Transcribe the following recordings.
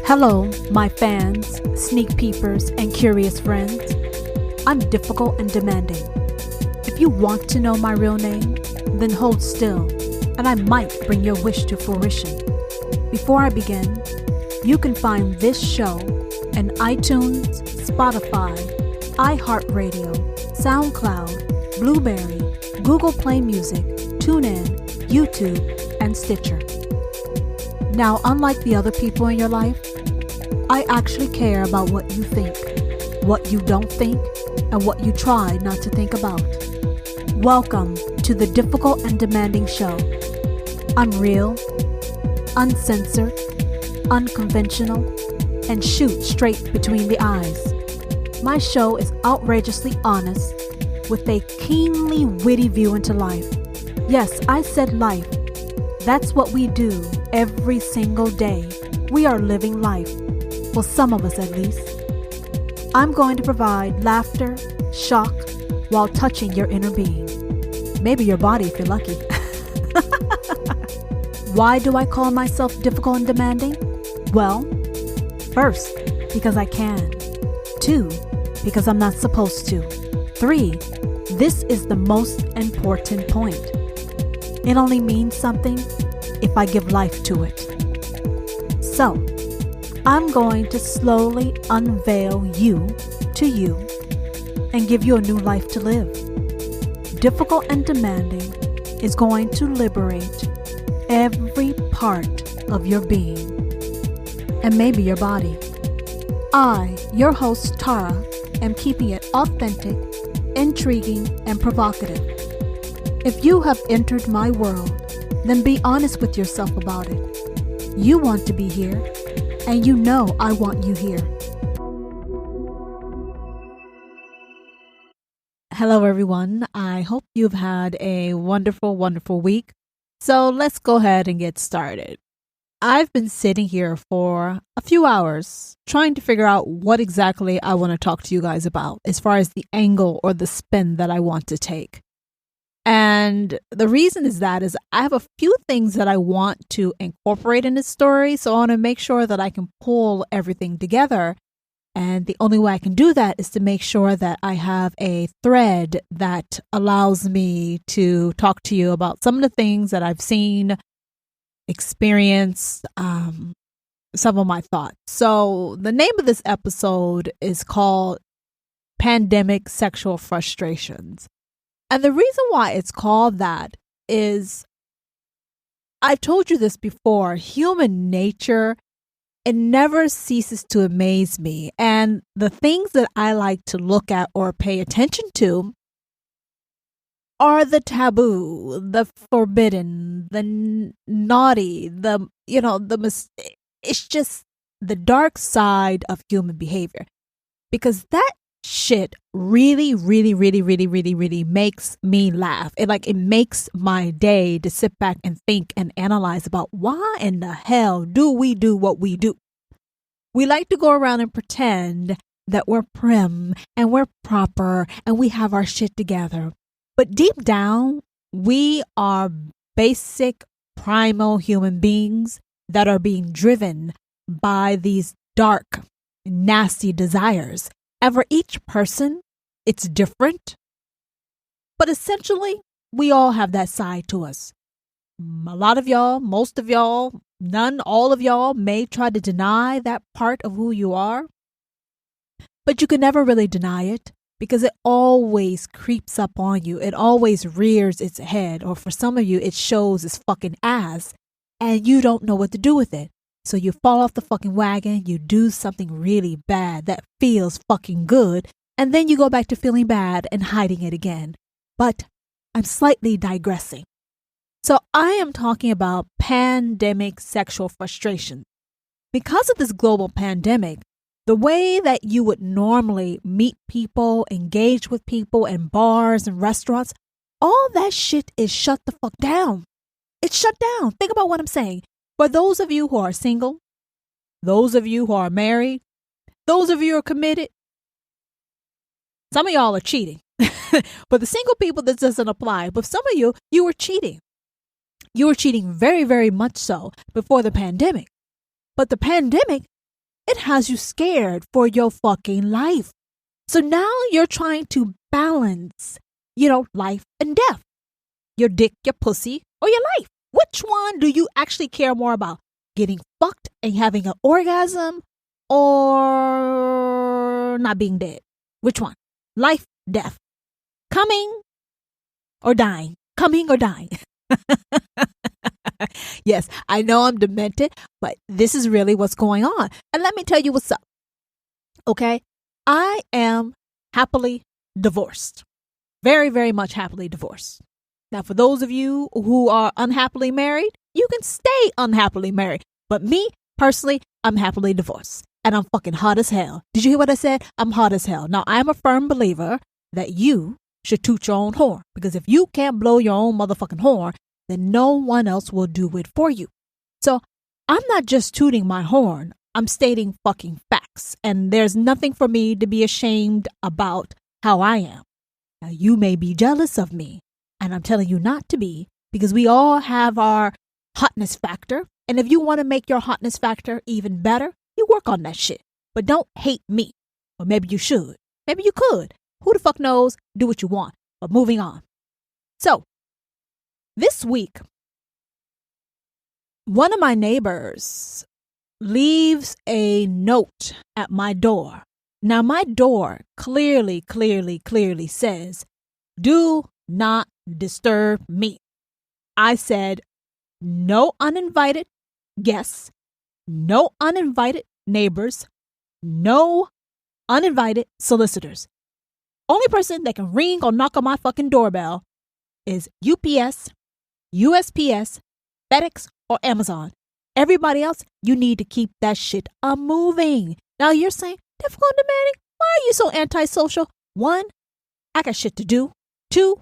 Hello, my fans, sneak peepers, and curious friends. I'm difficult and demanding. If you want to know my real name, then hold still, and I might bring your wish to fruition. Before I begin, you can find this show in iTunes, Spotify, iHeartRadio, SoundCloud, Blueberry, Google Play Music, TuneIn, YouTube, and Stitcher. Now, unlike the other people in your life, I actually care about what you think, what you don't think, and what you try not to think about. Welcome to the Difficult and Demanding Show. I'm real, uncensored, unconventional, and shoot straight between the eyes. My show is outrageously honest with a keenly witty view into life. Yes, I said life. That's what we do every single day. We are living life. Well, some of us at least. I'm going to provide laughter, shock, while touching your inner being. Maybe your body if you're lucky. Why do I call myself difficult and demanding? Well, first, because I can. 2, because I'm not supposed to. 3, this is the most important point. It only means something if I give life to it. So, I'm going to slowly unveil you to you and give you a new life to live. Difficult and demanding is going to liberate every part of your being and maybe your body. I, your host Tara, am keeping it authentic, intriguing, and provocative. If you have entered my world, then be honest with yourself about it. You want to be here, and you know I want you here. Hello, everyone. I hope you've had a wonderful, wonderful week. So let's go ahead and get started. I've been sitting here for a few hours trying to figure out what exactly I want to talk to you guys about as far as the angle or the spin that I want to take. And the reason is I have a few things that I want to incorporate in this story. So I want to make sure that I can pull everything together. And the only way I can do that is to make sure that I have a thread that allows me to talk to you about some of the things that I've seen, experienced, some of my thoughts. So the name of this episode is called Pandemic Sexual Frustrations. And the reason why it's called that is, I've told you this before, human nature, it never ceases to amaze me. And the things that I like to look at or pay attention to are the taboo, the forbidden, the naughty, it's just the dark side of human behavior. Because that shit really makes me laugh. It makes my day to sit back and think and analyze about why in the hell do we do what we do. We like to go around and pretend that we're prim and we're proper and we have our shit together. But deep down, we are basic primal human beings that are being driven by these dark, nasty desires. And for each person, it's different. But essentially, we all have that side to us. A lot of y'all, most of y'all, none, all of y'all may try to deny that part of who you are. But you can never really deny it because it always creeps up on you. It always rears its head. Or for some of you, it shows its fucking ass and you don't know what to do with it. So you fall off the fucking wagon, you do something really bad that feels fucking good, and then you go back to feeling bad and hiding it again. But I'm slightly digressing. So I am talking about pandemic sexual frustration. Because of this global pandemic, the way that you would normally meet people, engage with people in bars and restaurants, all that shit is shut the fuck down. It's shut down. Think about what I'm saying. For those of you who are single, those of you who are married, those of you who are committed, some of y'all are cheating. But the single people, this doesn't apply. But some of you were cheating. You were cheating very, very much so before the pandemic. But the pandemic It has you scared for your fucking life. So now you're trying to balance, life and death. Your dick, your pussy, or your life. Which one do you actually care more about? Getting fucked and having an orgasm or not being dead? Which one? Life, death. Coming or dying? Coming or dying? Yes, I know I'm demented, but this is really what's going on. And let me tell you what's up. Okay? I am happily divorced. Very, very much happily divorced. Now, for those of you who are unhappily married, you can stay unhappily married. But me, personally, I'm happily divorced. And I'm fucking hot as hell. Did you hear what I said? I'm hot as hell. Now, I'm a firm believer that you should toot your own horn. Because if you can't blow your own motherfucking horn, then no one else will do it for you. So I'm not just tooting my horn. I'm stating fucking facts. And there's nothing for me to be ashamed about how I am. Now, you may be jealous of me. And I'm telling you not to be, because we all have our hotness factor. And if you want to make your hotness factor even better, you work on that shit. But don't hate me. Or maybe you should. Maybe you could. Who the fuck knows? Do what you want. But moving on. So, this week, one of my neighbors leaves a note at my door. Now, my door clearly says, do not disturb me. I said, no uninvited guests, no uninvited neighbors, no uninvited solicitors. Only person that can ring or knock on my fucking doorbell is UPS, USPS, FedEx, or Amazon. Everybody else, you need to keep that shit moving. Now you're saying, difficult and demanding? Why are you so antisocial? 1, I got shit to do. 2,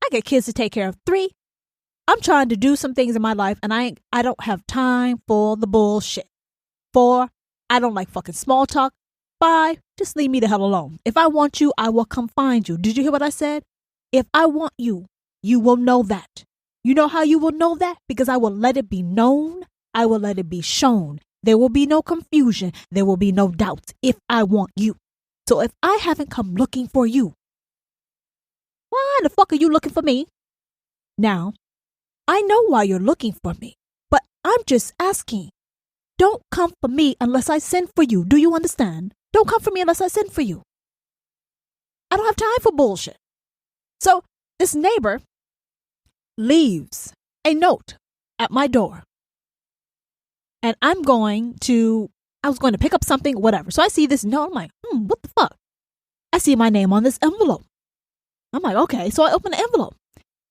I got kids to take care of. 3, I'm trying to do some things in my life and I don't have time for the bullshit. 4, I don't like fucking small talk. 5, just leave me the hell alone. If I want you, I will come find you. Did you hear what I said? If I want you, you will know that. You know how you will know that? Because I will let it be known. I will let it be shown. There will be no confusion. There will be no doubts if I want you. So if I haven't come looking for you, why the fuck are you looking for me? Now, I know why you're looking for me, but I'm just asking. Don't come for me unless I send for you. Do you understand? Don't come for me unless I send for you. I don't have time for bullshit. So this neighbor leaves a note at my door. And I was going to pick up something, whatever. So I see this note. I'm like, what the fuck? I see my name on this envelope. I'm like, okay. So I open the envelope.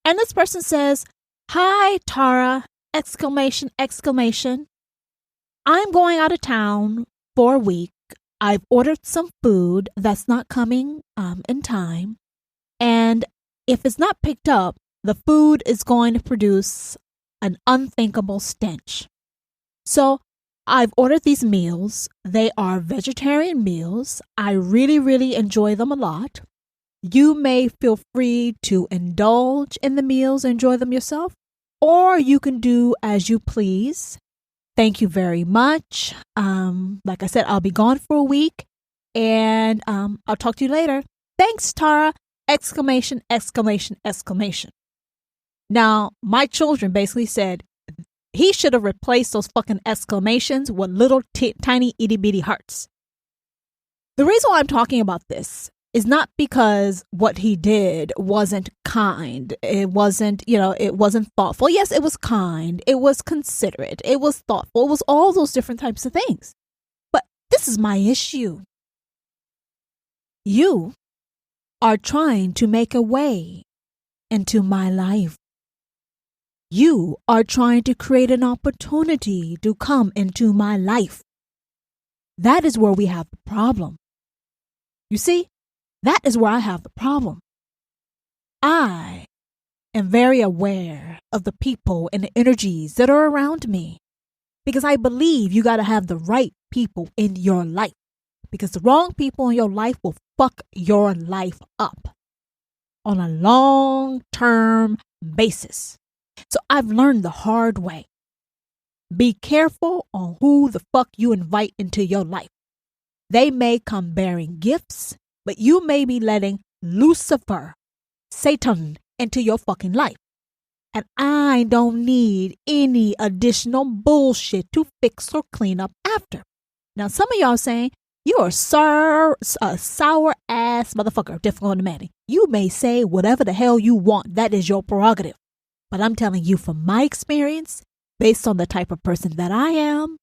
And this person says, hi, Tara, ! I'm going out of town for a week. I've ordered some food that's not coming in time. And if it's not picked up, the food is going to produce an unthinkable stench. So I've ordered these meals. They are vegetarian meals. I really, really enjoy them a lot. You may feel free to indulge in the meals, enjoy them yourself, or you can do as you please. Thank you very much. Like I said, I'll be gone for a week and I'll talk to you later. Thanks, Tara! ! Now, my children basically said he should have replaced those fucking exclamations with little tiny itty bitty hearts. The reason why I'm talking about this is not because what he did wasn't kind. It wasn't, it wasn't thoughtful. Yes, it was kind. It was considerate. It was thoughtful. It was all those different types of things. But this is my issue. You are trying to make a way into my life. You are trying to create an opportunity to come into my life. That is where we have the problem. You see, that is where I have the problem. I am very aware of the people and the energies that are around me because I believe you got to have the right people in your life because the wrong people in your life will fuck your life up on a long-term basis. So I've learned the hard way. Be careful on who the fuck you invite into your life They may come bearing gifts, but you may be letting Lucifer, Satan, into your fucking life. And I don't need any additional bullshit to fix or clean up after. Now, some of y'all saying, you're a sour ass motherfucker, difficult to manage. You may say whatever the hell you want. That is your prerogative. But I'm telling you from my experience, based on the type of person that I am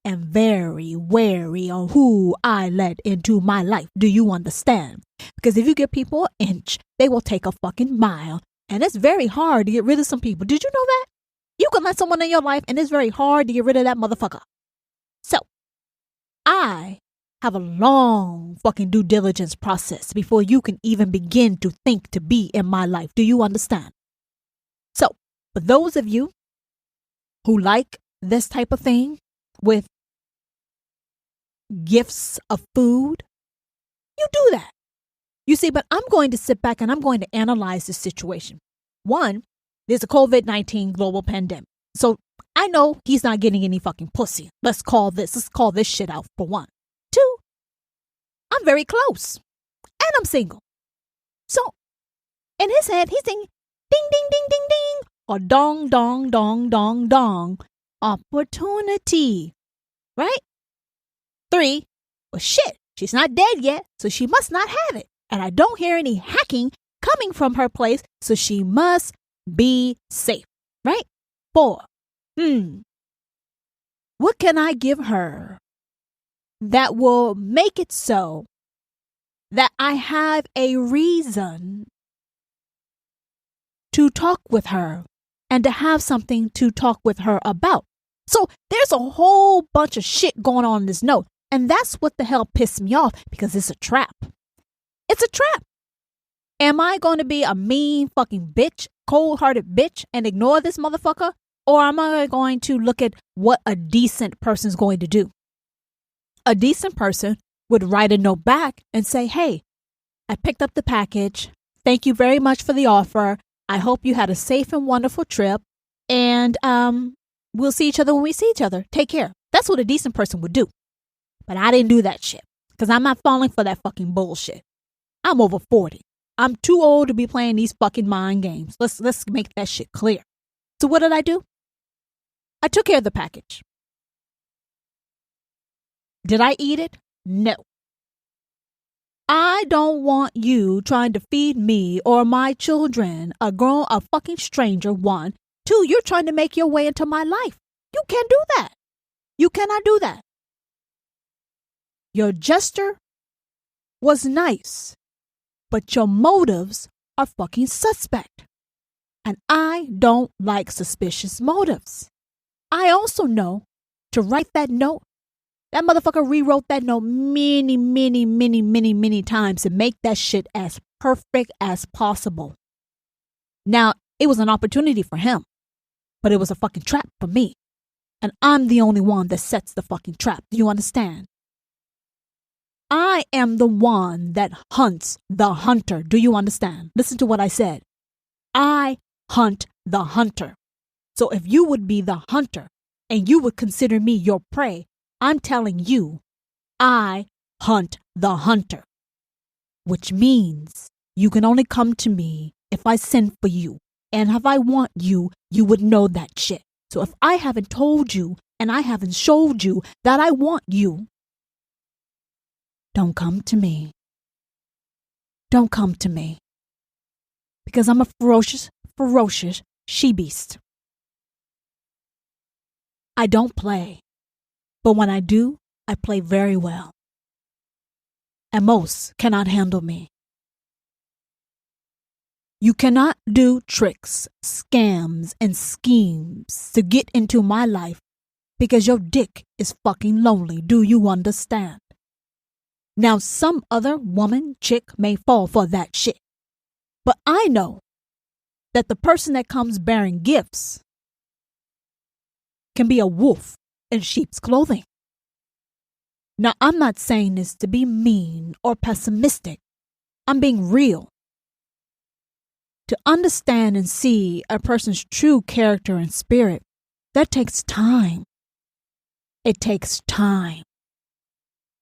very wary on who I let into my life. Do you understand? Because if you give people an inch, they will take a fucking mile. And it's very hard to get rid of some people. Did you know that? You can let someone in your life and it's very hard to get rid of that motherfucker. So, I have a long fucking due diligence process before you can even begin to think to be in my life. Do you understand? So, for those of you who like this type of thing with gifts of food, you do that. You see, but I'm going to sit back and I'm going to analyze the situation. One, there's a COVID-19 global pandemic. So I know he's not getting any fucking pussy. Let's call this shit out for one. Two, I'm very close and I'm single. So in his head, he's thinking ding, ding, ding, ding, ding, or dong, dong, dong, dong, dong, opportunity, right? Three, well shit, she's not dead yet, so she must not have it. And I don't hear any hacking coming from her place, so she must be safe, right? Four, what can I give her that will make it so that I have a reason to talk with her and to have something to talk with her about? So there's a whole bunch of shit going on in this note. And that's what the hell pissed me off, because it's a trap. It's a trap. Am I going to be a mean fucking bitch, cold-hearted bitch, and ignore this motherfucker? Or am I going to look at what a decent person's going to do? A decent person would write a note back and say, hey, I picked up the package. Thank you very much for the offer. I hope you had a safe and wonderful trip. And we'll see each other when we see each other. Take care. That's what a decent person would do. But I didn't do that shit because I'm not falling for that fucking bullshit. I'm over 40. I'm too old to be playing these fucking mind games. Let's make that shit clear. So what did I do? I took care of the package. Did I eat it? No. I don't want you trying to feed me or my children a fucking stranger. One. Two, you're trying to make your way into my life. You can't do that. You cannot do that. Your gesture was nice, but your motives are fucking suspect. And I don't like suspicious motives. I also know to write that note, that motherfucker rewrote that note many, many, many, many, many times to make that shit as perfect as possible. Now, it was an opportunity for him, but it was a fucking trap for me. And I'm the only one that sets the fucking trap. Do you understand? I am the one that hunts the hunter. Do you understand? Listen to what I said. I hunt the hunter. So if you would be the hunter and you would consider me your prey, I'm telling you, I hunt the hunter. Which means you can only come to me if I send for you. And if I want you, you would know that shit. So if I haven't told you and I haven't showed you that I want you, don't come to me. Don't come to me. Because I'm a ferocious she-beast. I don't play. But when I do, I play very well. And most cannot handle me. You cannot do tricks, scams, and schemes to get into my life because your dick is fucking lonely. Do you understand? Now, some other woman, chick may fall for that shit. But I know that the person that comes bearing gifts can be a wolf in sheep's clothing. Now, I'm not saying this to be mean or pessimistic. I'm being real. To understand and see a person's true character and spirit, that takes time. It takes time.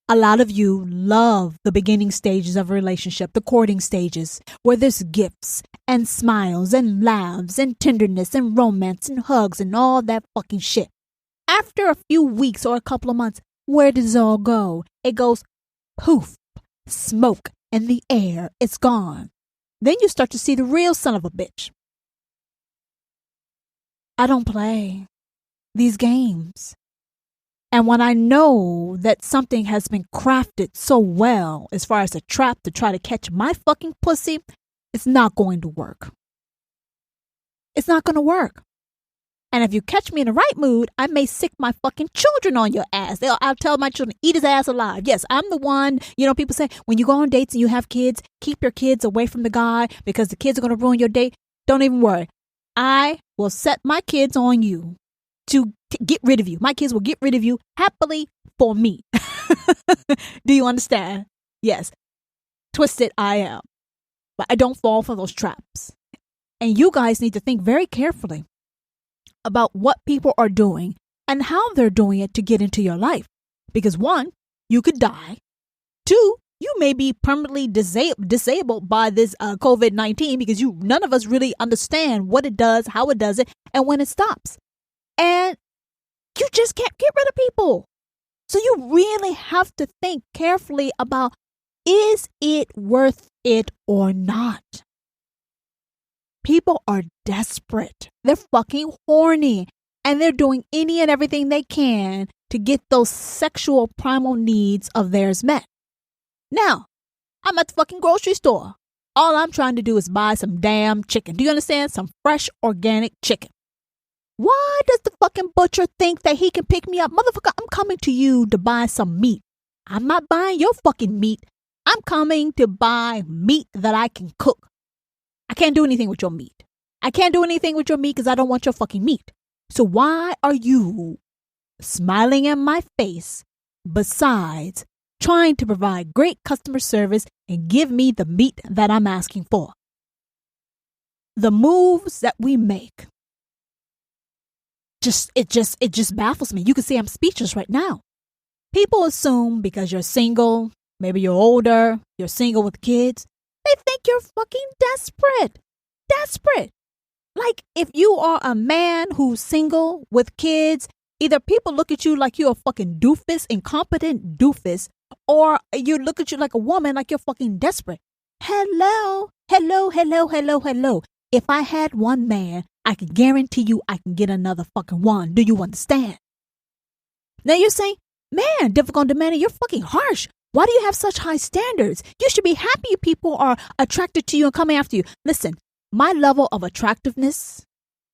A lot of you love the beginning stages of a relationship, the courting stages, where there's gifts and smiles and laughs and tenderness and romance and hugs and all that fucking shit. After a few weeks or a couple of months, where does it all go? It goes poof, smoke in the air. It's gone. Then you start to see the real son of a bitch. I don't play these games. And when I know that something has been crafted so well as far as a trap to try to catch my fucking pussy, it's not going to work. It's not going to work. And if you catch me in the right mood, I may sick my fucking children on your ass. I'll tell my children, eat his ass alive. Yes, I'm the one. People say when you go on dates and you have kids, keep your kids away from the guy because the kids are going to ruin your date. Don't even worry. I will set my kids on you to get rid of you. My kids will get rid of you happily for me. Do you understand? Yes. Twisted I am. But I don't fall for those traps. And you guys need to think very carefully about what people are doing and how they're doing it to get into your life. Because one, you could die. Two, you may be permanently disabled by this COVID-19 because none of us really understand what it does, how it does it, and when it stops. And you just can't get rid of people. So you really have to think carefully about, is it worth it or not? People are desperate. They're fucking horny. And they're doing any and everything they can to get those sexual primal needs of theirs met. Now, I'm at the fucking grocery store. All I'm trying to do is buy some damn chicken. Do you understand? Some fresh, organic chicken. Why does the fucking butcher think that he can pick me up? Motherfucker, I'm coming to you to buy some meat. I'm not buying your fucking meat. I'm coming to buy meat that I can cook. I can't do anything with your meat. I can't do anything with your meat because I don't want your fucking meat. So why are you smiling in my face besides trying to provide great customer service and give me the meat that I'm asking for? The moves that we make, it just baffles me. You can see I'm speechless right now. People assume because you're single, maybe you're older, you're single with kids, they think you're fucking desperate. Desperate. Like if you are a man who's single with kids, either people look at you like you're a fucking doofus, incompetent doofus, or you look at you like a woman like you're fucking desperate. Hello. If I had one man, I can guarantee you I can get another fucking one. Do you understand? Now you're saying, man, difficult and demanding, you're fucking harsh. Why do you have such high standards? You should be happy if people are attracted to you and coming after you. Listen, my level of attractiveness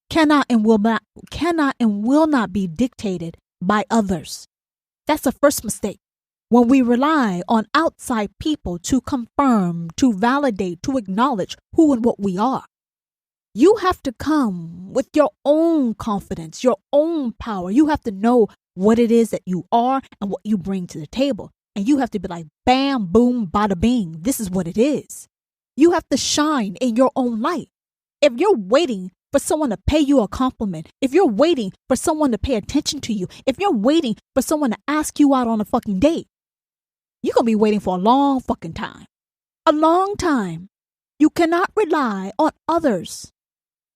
cannot and will not be dictated by others. That's the first mistake. When we rely on outside people to confirm, to validate, to acknowledge who and what we are. You have to come with your own confidence, your own power. You have to know what it is that you are and what you bring to the table. And you have to be like, bam, boom, bada bing. This is what it is. You have to shine in your own light. If you're waiting for someone to pay you a compliment, if you're waiting for someone to pay attention to you, if you're waiting for someone to ask you out on a fucking date, you're going to be waiting for a long fucking time. A long time. You cannot rely on others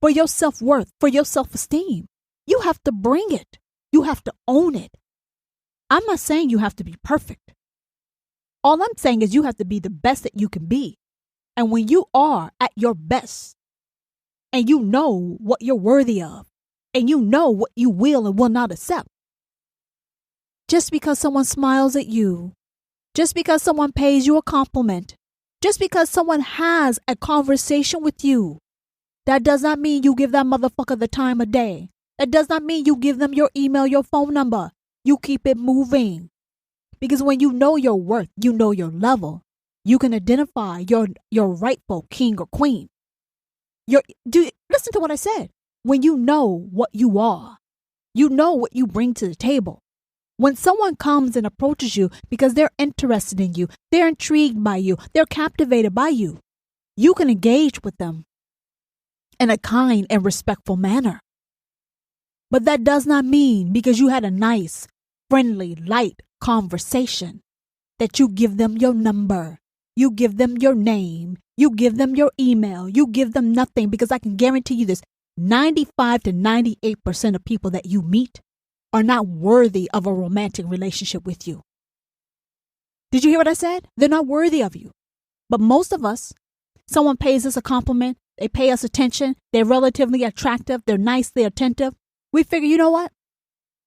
for your self-worth, for your self-esteem. You have to bring it. You have to own it. I'm not saying you have to be perfect. All I'm saying is you have to be the best that you can be. And when you are at your best, and you know what you're worthy of, and you know what you will and will not accept, just because someone smiles at you, just because someone pays you a compliment, just because someone has a conversation with you, that does not mean you give that motherfucker the time of day. That does not mean you give them your email, your phone number. You keep it moving. Because when you know your worth, you know your level, you can identify your rightful king or queen. Listen to what I said. When you know what you are, you know what you bring to the table. When someone comes and approaches you because they're interested in you, they're intrigued by you, they're captivated by you, you can engage with them in a kind and respectful manner. But that does not mean because you had a nice, friendly, light conversation that you give them your number. You give them your name. You give them your email. You give them nothing, because I can guarantee you this. 95 to 98% of people that you meet are not worthy of a romantic relationship with you. Did you hear what I said? They're not worthy of you. But most of us, someone pays us a compliment. They pay us attention. They're relatively attractive. They're nicely attentive. We figure, you know what?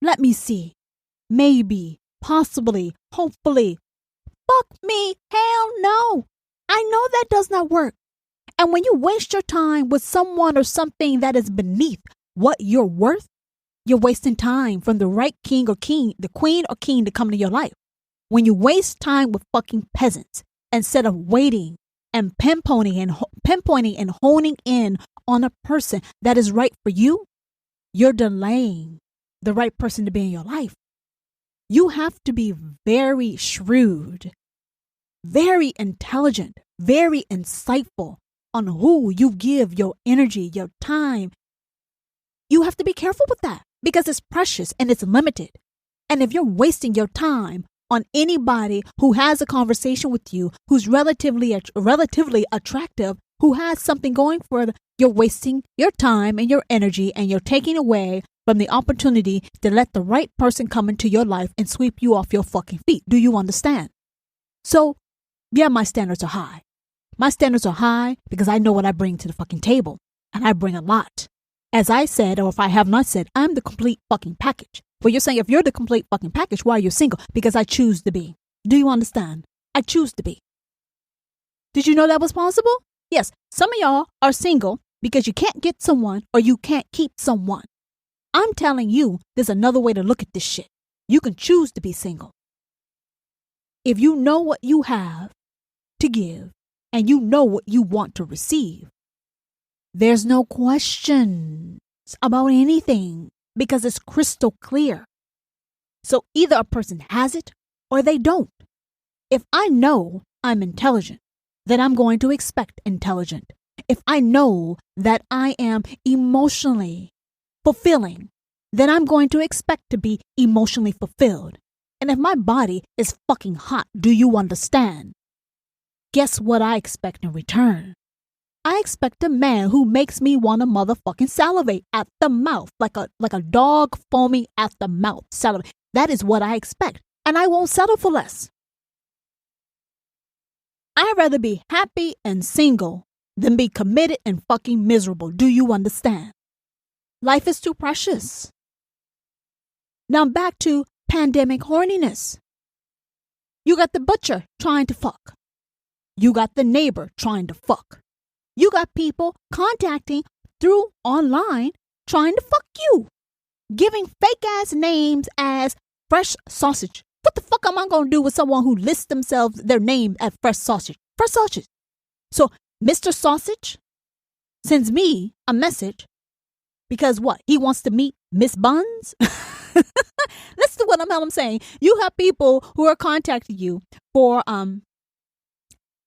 Let me see. Maybe, possibly, hopefully. Fuck me. Hell no. I know that does not work. And when you waste your time with someone or something that is beneath what you're worth, you're wasting time from the right king or queen, the queen or king to come into your life. When you waste time with fucking peasants instead of waiting and pinpointing and honing in on a person that is right for you, you're delaying the right person to be in your life. You have to be very shrewd, very intelligent, very insightful on who you give your energy, your time. You have to be careful with that because it's precious and it's limited. And if you're wasting your time on anybody who has a conversation with you, who's relatively attractive, who has something going for them, you're wasting your time and your energy, and you're taking away from the opportunity to let the right person come into your life and sweep you off your fucking feet. Do you understand? So, yeah, my standards are high. My standards are high because I know what I bring to the fucking table, and I bring a lot. As I said, or if I have not said, I'm the complete fucking package. Well, you're saying if you're the complete fucking package, why are you single? Because I choose to be. Do you understand? I choose to be. Did you know that was possible? Yes, some of y'all are single because you can't get someone or you can't keep someone. I'm telling you, there's another way to look at this shit. You can choose to be single. If you know what you have to give and you know what you want to receive, there's no questions about anything because it's crystal clear. So either a person has it or they don't. If I know I'm intelligent, then I'm going to expect intelligent. If I know that I am emotionally fulfilling, then I'm going to expect to be emotionally fulfilled. And if my body is fucking hot, do you understand? Guess what I expect in return? I expect a man who makes me want to motherfucking salivate at the mouth, like a dog foaming at the mouth. Salivate. That is what I expect. And I won't settle for less. I'd rather be happy and single than be committed and fucking miserable. Do you understand? Life is too precious. Now back to pandemic horniness. You got the butcher trying to fuck. You got the neighbor trying to fuck. You got people contacting through online trying to fuck you. Giving fake ass names as Fresh Sausage. What the fuck am I going to do with someone who lists their name as Fresh Sausage? Fresh Sausage. So Mr. Sausage sends me a message because what? He wants to meet Miss Buns? Listen to what I'm saying. You have people who are contacting you for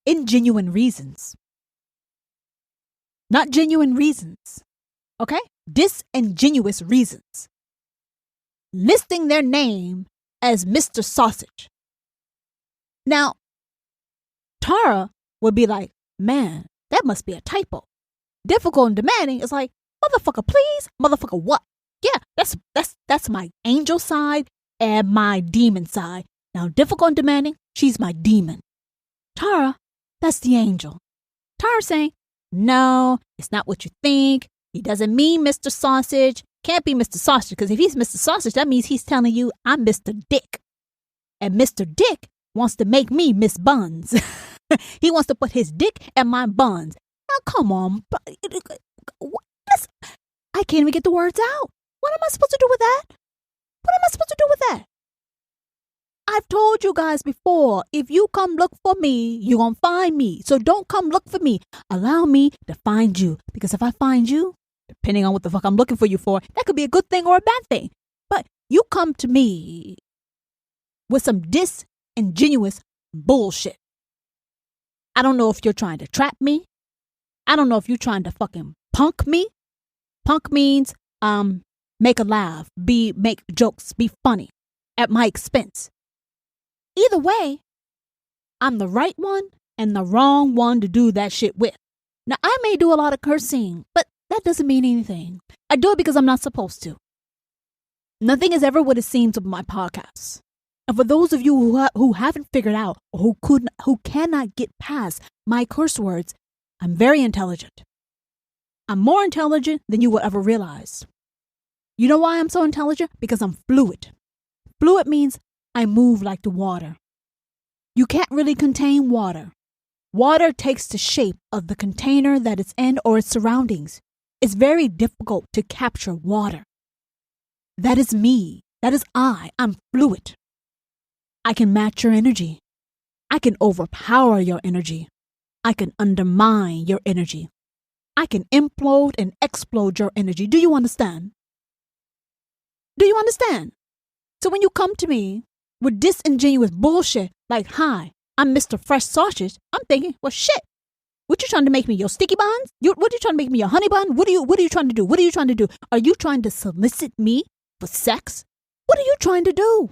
ingenuine reasons. Not genuine reasons. Okay? Disingenuous reasons. Listing their name as Mr. Sausage. Now, Tara would be like, man, that must be a typo. Difficult and demanding is like, motherfucker, please? Motherfucker, what? Yeah, that's my angel side and my demon side. Now, difficult and demanding, she's my demon. Tara, that's the angel. Tara saying, no, it's not what you think. He doesn't mean Mr. Sausage. Can't be Mr. Sausage, because if he's Mr. Sausage, that means he's telling you I'm Mr. Dick. And Mr. Dick wants to make me Miss Buns. He wants to put his dick in my buns. Now, come on. I can't even get the words out. What am I supposed to do with that? What am I supposed to do with that? I've told you guys before, if you come look for me, you're going to find me. So don't come look for me. Allow me to find you. Because if I find you, depending on what the fuck I'm looking for you for, that could be a good thing or a bad thing. But you come to me with some disingenuous bullshit. I don't know if you're trying to trap me. I don't know if you're trying to fucking punk me. Punk means make a laugh, make jokes, be funny at my expense. Either way, I'm the right one and the wrong one to do that shit with. Now, I may do a lot of cursing, but that doesn't mean anything. I do it because I'm not supposed to. Nothing is ever what it seems with my podcasts. And for those of you who haven't figured out or who cannot get past my curse words, I'm very intelligent. I'm more intelligent than you will ever realize. You know why I'm so intelligent? Because I'm fluid. Fluid means I move like the water. You can't really contain water. Water takes the shape of the container that it's in or its surroundings. It's very difficult to capture water. That is me. That is I. I'm fluid. I can match your energy. I can overpower your energy. I can undermine your energy. I can implode and explode your energy. Do you understand? Do you understand? So when you come to me with disingenuous bullshit like, hi, I'm Mr. Fresh Sausage, I'm thinking, well, shit. What you trying to make me, your sticky buns? What you trying to make me, your honey bun? What are you trying to do? What are you trying to do? Are you trying to solicit me for sex? What are you trying to do?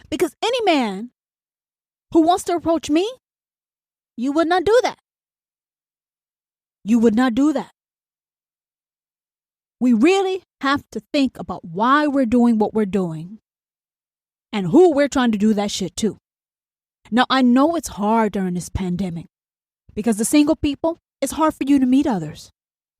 Because any man who wants to approach me, you would not do that. You would not do that. We really have to think about why we're doing what we're doing and who we're trying to do that shit to. Now, I know it's hard during this pandemic because the single people, it's hard for you to meet others.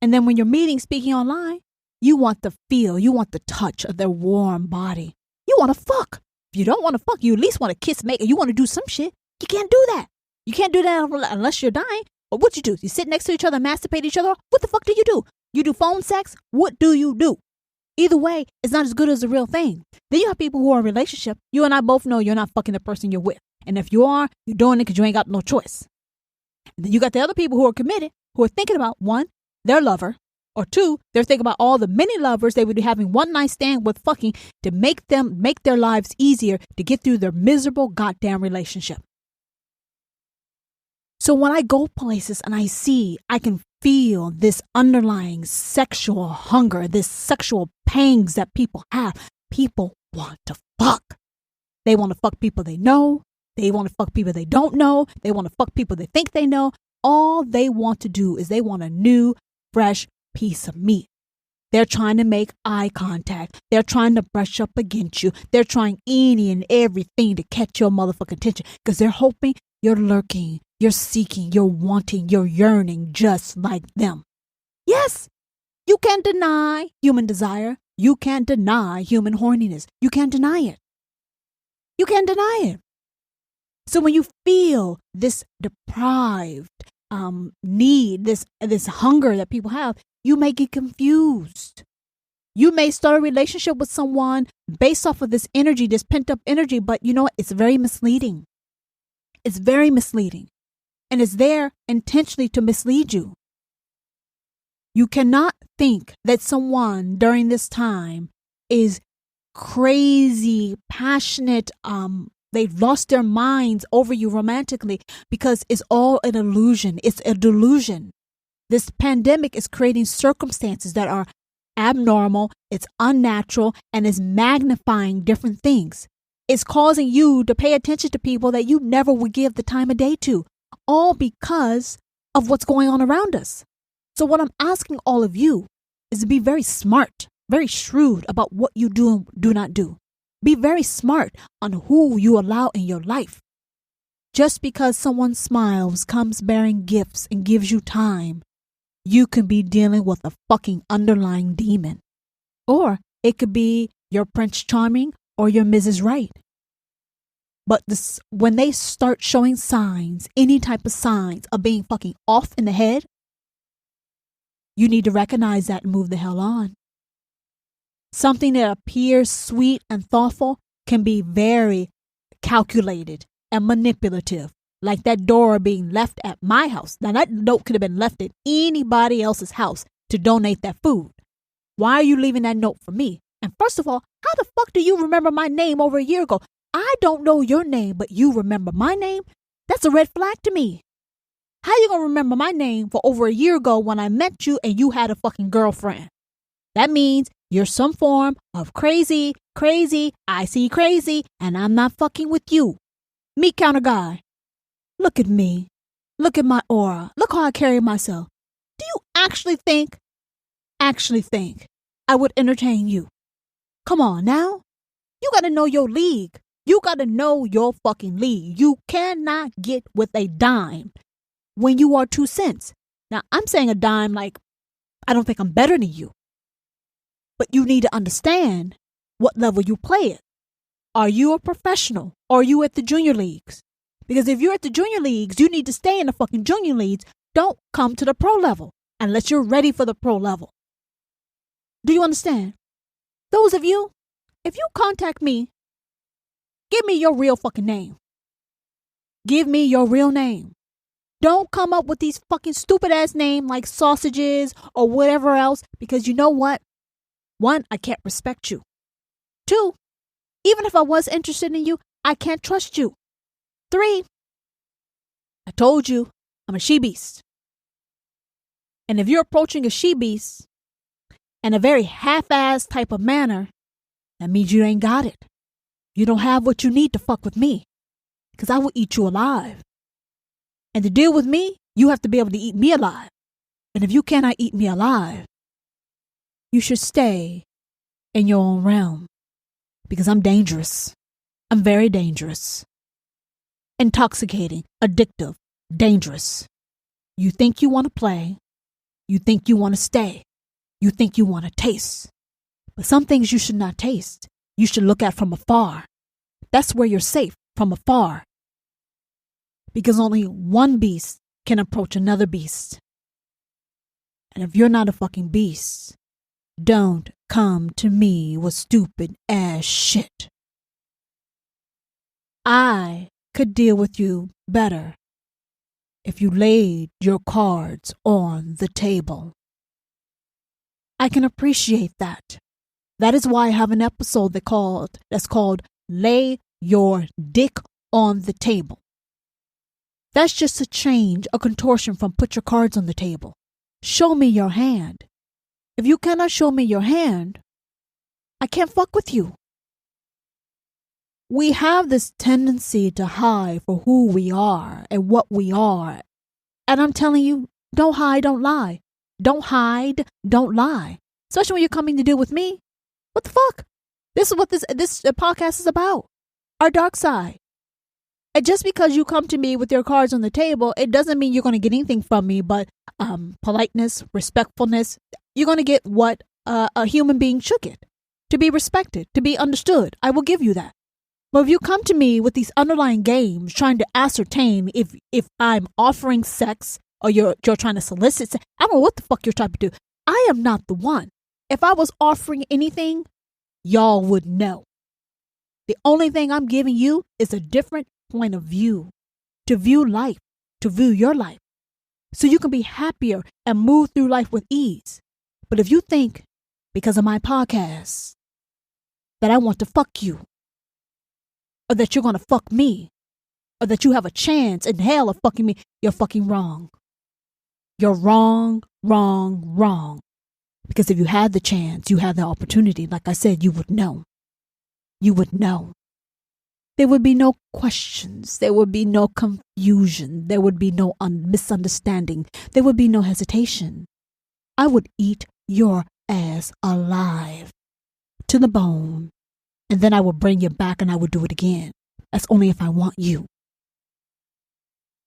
And then when you're meeting, speaking online, you want the feel, you want the touch of their warm body. You want to fuck. If you don't want to fuck, you at least want to kiss, make it. You want to do some shit. You can't do that. You can't do that unless you're dying. But what you do? You sit next to each other, masturbate each other. What the fuck do you do? You do phone sex? What do you do? Either way, it's not as good as the real thing. Then you have people who are in a relationship. You and I both know you're not fucking the person you're with. And if you are, you're doing it because you ain't got no choice. And then you got the other people who are committed, who are thinking about, one, their lover, or two, they're thinking about all the many lovers they would be having one night stand with fucking to make their lives easier to get through their miserable goddamn relationship. So when I go places and I can feel this underlying sexual hunger, this sexual pangs that people have. People want to fuck. They want to fuck people they know. They want to fuck people they don't know. They want to fuck people they think they know. All they want to do is they want a new, fresh piece of meat. They're trying to make eye contact. They're trying to brush up against you. They're trying any and everything to catch your motherfucking attention because they're hoping you're lurking, you're seeking, you're wanting, you're yearning just like them. Yes, you can't deny human desire. You can't deny human horniness. You can't deny it. You can't deny it. So when you feel this deprived need, this hunger that people have, you may get confused. You may start a relationship with someone based off of this energy, this pent up energy, but you know what? It's very misleading. It's very misleading. And it's there intentionally to mislead you. You cannot think that someone during this time is crazy, passionate, they've lost their minds over you romantically because it's all an illusion. It's a delusion. This pandemic is creating circumstances that are abnormal, it's unnatural, and is magnifying different things. It's causing you to pay attention to people that you never would give the time of day to, all because of what's going on around us. So what I'm asking all of you is to be very smart, very shrewd about what you do and do not do. Be very smart on who you allow in your life. Just because someone smiles, comes bearing gifts, and gives you time, you could be dealing with a fucking underlying demon. Or it could be your Prince Charming or your Mrs. Right. But when they start showing signs, any type of signs of being fucking off in the head, you need to recognize that and move the hell on. Something that appears sweet and thoughtful can be very calculated and manipulative. Like that door being left at my house. Now that note could have been left at anybody else's house to donate that food. Why are you leaving that note for me? And first of all, how the fuck do you remember my name over a year ago? I don't know your name, but you remember my name? That's a red flag to me. How you gonna remember my name for over a year ago when I met you and you had a fucking girlfriend? That means you're some form of crazy, I see crazy, and I'm not fucking with you. Me counter guy. Look at me. Look at my aura. Look how I carry myself. Do you actually think I would entertain you? Come on now. You got to know your league. You got to know your fucking league. You cannot get with a dime when you are 2 cents. Now, I'm saying a dime like I don't think I'm better than you. But you need to understand what level you play at. Are you a professional? Or are you at the junior leagues? Because if you're at the junior leagues, you need to stay in the fucking junior leagues. Don't come to the pro level unless you're ready for the pro level. Do you understand? Those of you, if you contact me, give me your real fucking name. Give me your real name. Don't come up with these fucking stupid ass names like sausages or whatever else, because you know what? 1, I can't respect you. 2, even if I was interested in you, I can't trust you. 3, I told you I'm a she-beast. And if you're approaching a she-beast in a very half-assed type of manner, that means you ain't got it. You don't have what you need to fuck with me, because I will eat you alive. And to deal with me, you have to be able to eat me alive. And if you cannot eat me alive, you should stay in your own realm, because I'm dangerous. I'm very dangerous. Intoxicating, addictive, dangerous. You think you want to play. You think you want to stay. You think you want to taste. But some things you should not taste. You should look at from afar. That's where you're safe, from afar. Because only one beast can approach another beast. And if you're not a fucking beast, don't come to me with stupid ass shit. I could deal with you better if you laid your cards on the table. I can appreciate that. That is why I have an episode that's called Lay Your Dick on the Table. That's just a change, a contortion from put your cards on the table. Show me your hand. If you cannot show me your hand, I can't fuck with you. We have this tendency to hide for who we are and what we are. And I'm telling you, don't hide, don't lie. Don't hide, don't lie. Especially when you're coming to deal with me. What the fuck? This is what this podcast is about. Our dark side. And just because you come to me with your cards on the table, it doesn't mean you're going to get anything from me but politeness, respectfulness. You're going to get what a human being should get. To be respected, to be understood. I will give you that. But if you come to me with these underlying games trying to ascertain if I'm offering sex or you're trying to solicit sex, I don't know what the fuck you're trying to do. I am not the one. If I was offering anything, y'all would know. The only thing I'm giving you is a different point of view, to view life, to view your life, so you can be happier and move through life with ease. But if you think, because of my podcast, that I want to fuck you, or that you're going to fuck me, or that you have a chance in hell of fucking me, you're fucking wrong. You're wrong, wrong, wrong. Because if you had the chance, you had the opportunity, like I said, you would know. You would know. There would be no questions. There would be no confusion. There would be no misunderstanding. There would be no hesitation. I would eat your ass alive to the bone. And then I would bring you back and I would do it again. That's only if I want you.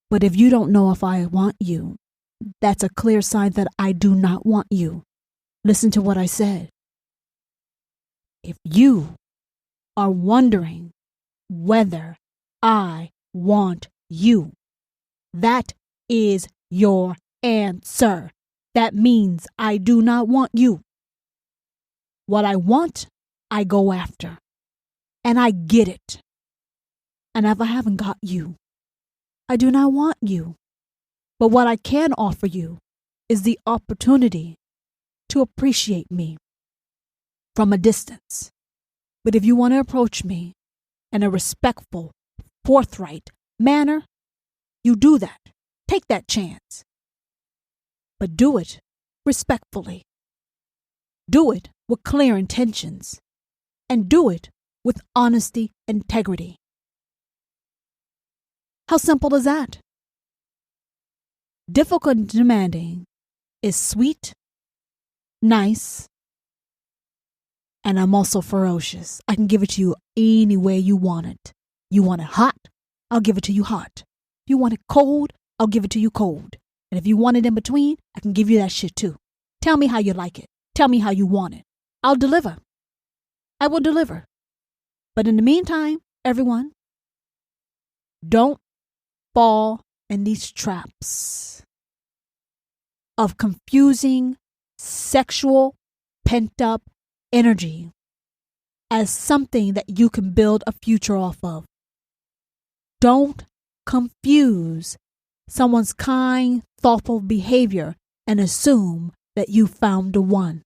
But if you don't know if I want you, that's a clear sign that I do not want you. Listen to what I said. If you are wondering whether I want you, that is your answer. That means I do not want you. What I want, I go after. And I get it. And if I haven't got you, I do not want you. But what I can offer you is the opportunity to appreciate me from a distance. But if you want to approach me in a respectful, forthright manner, you do that. Take that chance. But do it respectfully. Do it with clear intentions. And do it with honesty, integrity. How simple is that? Difficult and demanding is sweet, nice, and I'm also ferocious. I can give it to you any way you want it. You want it hot? I'll give it to you hot. If you want it cold, I'll give it to you cold. And if you want it in between, I can give you that shit too. Tell me how you like it. Tell me how you want it. I'll deliver. I will deliver. But in the meantime, everyone, don't fall in these traps of confusing sexual pent-up energy as something that you can build a future off of. Don't confuse someone's kind, thoughtful behavior and assume that you found the one.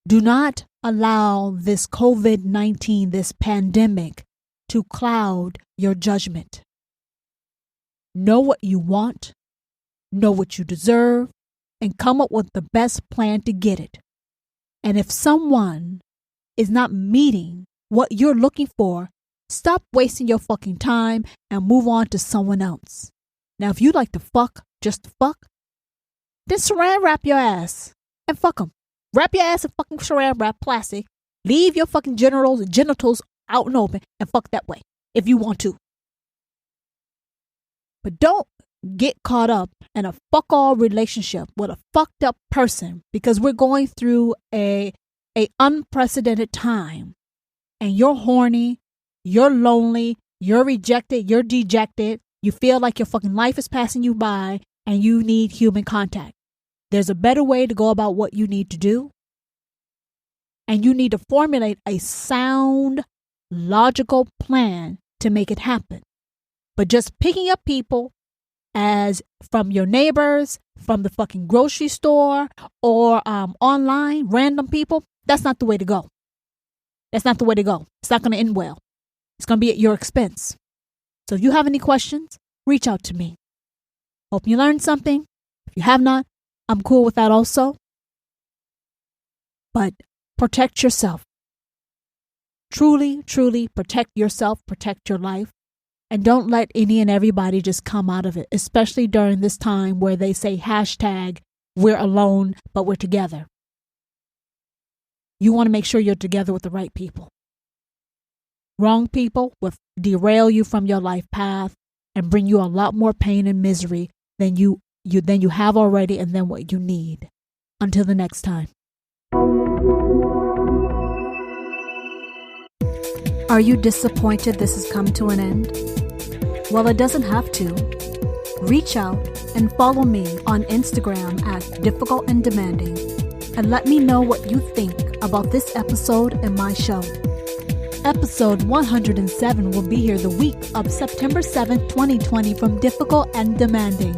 Do not allow this COVID-19, this pandemic, to cloud your judgment. Know what you want, know what you deserve, and come up with the best plan to get it. And if someone is not meeting what you're looking for, stop wasting your fucking time and move on to someone else. Now, if you like to fuck, just to fuck, then saran wrap your ass and fuck them. Wrap your ass in fucking saran wrap plastic. Leave your fucking genitals out and open and fuck that way if you want to. But don't get caught up in a fuck all relationship with a fucked up person because we're going through a unprecedented time and you're horny, you're lonely, you're rejected, you're dejected, you feel like your fucking life is passing you by and you need human contact. There's a better way to go about what you need to do. And you need to formulate a sound, logical plan to make it happen. But just picking up people as from your neighbors, from the fucking grocery store, or online, random people, that's not the way to go. That's not the way to go. It's not going to end well. It's going to be at your expense. So if you have any questions, reach out to me. Hope you learned something. If you have not, I'm cool with that also. But protect yourself. Truly, truly protect yourself, protect your life. And don't let any and everybody just come out of it, especially during this time where they say hashtag, we're alone, but we're together. You want to make sure you're together with the right people. Wrong people will derail you from your life path and bring you a lot more pain and misery than you have already and than what you need. Until the next time. Are you disappointed this has come to an end? Well, it doesn't have to. Reach out and follow me on Instagram at Difficult and Demanding and let me know what you think about this episode and my show. Episode 107 will be here the week of September 7th, 2020 from Difficult and Demanding.